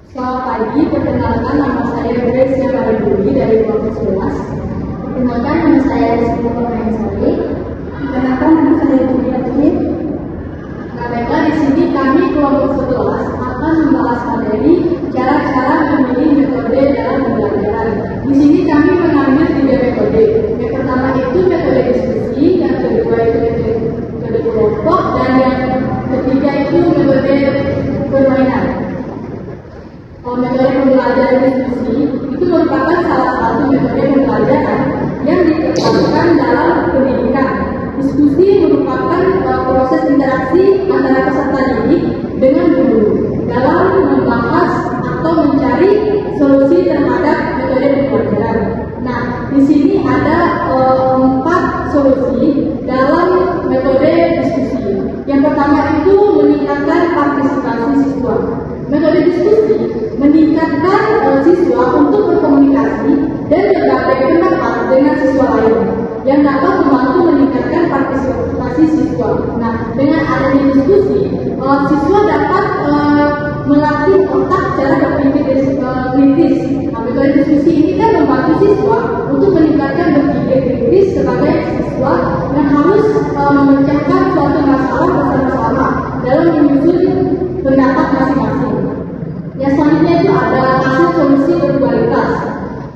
Selamat pagi, perkenalkan nama saya Grace Yamaribudi dari kelompok 11. Perkenalkan nama saya Rizky Permaisari. Perkenalkan nama saya Juliati. Nah, baiklah, di sini kami kelompok 11 akan membahas materi cara-cara memilih metode dalam pembelajaran. Di sini kami mengambil 3 metode. Yang pertama itu metode diskusi, yang kedua itu metode kelompok, dan yang ketiga itu metode permainan. Metode pembelajaran diskusi itu merupakan salah satu metode pembelajaran yang diterapkan dalam pendidikan. Diskusi merupakan proses interaksi antara peserta didik dengan guru dalam membahas atau mencari solusi terhadap metode pembelajaran. Nah, di sini ada 4 solusi dalam metode diskusi. Yang pertama itu meningkatkan partisipasi siswa. Metode diskusi meningkatkan siswa untuk berkomunikasi dan berbagai pendapat dengan siswa lain yang dapat membantu meningkatkan partisipasi siswa. Nah, dengan adanya diskusi, siswa dapat melatih otak cara berpikir kritis. Nah, metode diskusi ini kan membantu siswa untuk meningkatkan berpikir kritis sebagai siswa yang harus memecahkan suatu masalah bersama-sama dalam menyusun pendapat masing-masing. Yang selanjutnya itu ada hasil solusi berkualitas.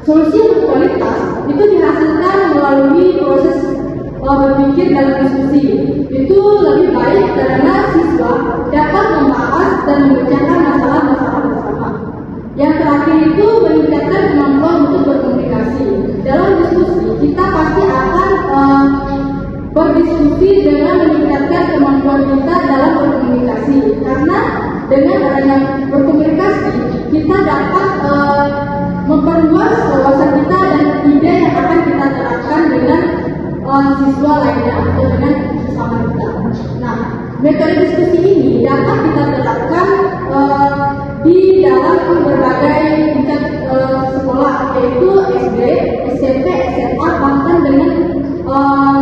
Solusi berkualitas itu dihasilkan melalui proses berpikir dalam diskusi. Itu lebih baik karena siswa dapat membahas dan memecahkan masalah-masalah bersama. Yang terakhir itu meningkatkan kemampuan untuk berkomunikasi. Dalam diskusi kita pasti akan berdiskusi dengan meningkatkan kemampuan kita dalam berkomunikasi. Karena dengan adanya berkomunikasi kita dapat memperluas wawasan kita dan ide yang akan kita terapkan dengan siswa lainnya atau dengan bersama kita. Nah, metode diskusi ini dapat kita terapkan di dalam berbagai tingkat sekolah, yaitu SD, SMP, SMA, bahkan dengan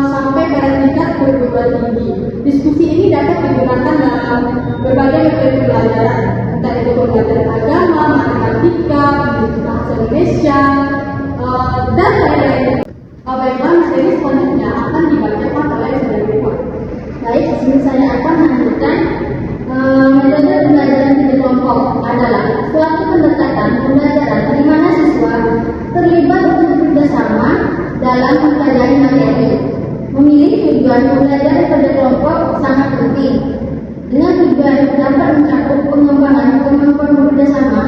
sampai pada tingkat perguruan tinggi. Diskusi ini dapat digunakan dalam berbagai metode pembelajaran, entah itu pembelajaran agama, matematika, bahasa Indonesia, dan lain-lain. Baiklah, materi selanjutnya akan dibacakan oleh saudara Dewa. Baik, di sini saya akan melanjutkan metode pembelajaran tiga kelompok adalah suatu pendekatan pembelajaran di mana siswa terlibat untuk bekerjasama dalam mempelajari materi. Memilih tujuan pembelajaran pada kelompok sangat penting. Dengan tujuan dapat mencakup pengembangan kemampuan bekerjasama,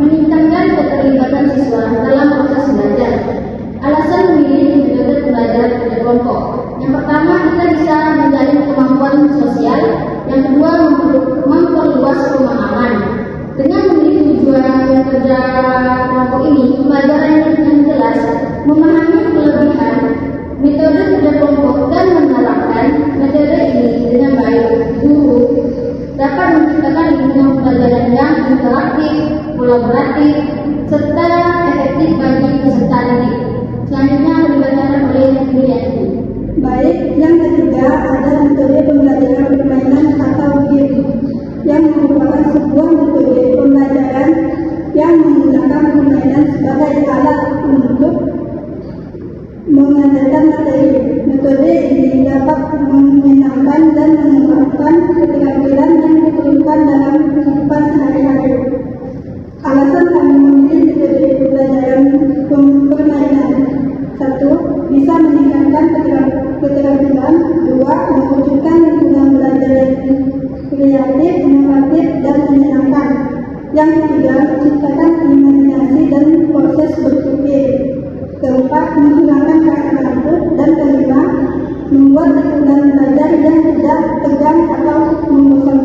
meningkatkan keterlibatan siswa dalam proses belajar. Alasan memilih metode pembelajaran pada kelompok. Yang pertama, kita bisa menjalin kemampuan sosial. Yang kedua, memperluas pemahaman. Dengan memilih tujuan kerja kelompok ini, pembelajaran yang jelas, memahami kelebihan metode kerja kelompok dan menerapkan metode ini dengan baik. Guru dapat menciptakan lingkungan pembelajaran yang interaktif, kolaboratif, serta efektif bagi peserta didik. Selanjutnya dibacakan oleh Juliati. Baik, yang ketiga ada metode pembelajaran permainan atau game, yang merupakan sebuah metode pembelajaran yang menggunakan permainan sebagai alat untuk mengajarkan materi. Metode ini dapat menyenangkan dan mengembangkan keterampilan yang diperlukan dalam kehidupan sehari-hari. Alasan kami memilih metode pembelajaran permainan: 1. Bisa meningkatkan keterampilan. 2. Mewujudkan lingkungan belajar yang kreatif, inovatif, dan menyenangkan. Yang ketiga, menciptakan imajinasi dan proses berpikir. Keempat, menghilangkan rasa takut. Dan kelima, membuat lingkungan belajar yang tidak tegang atau membosankan.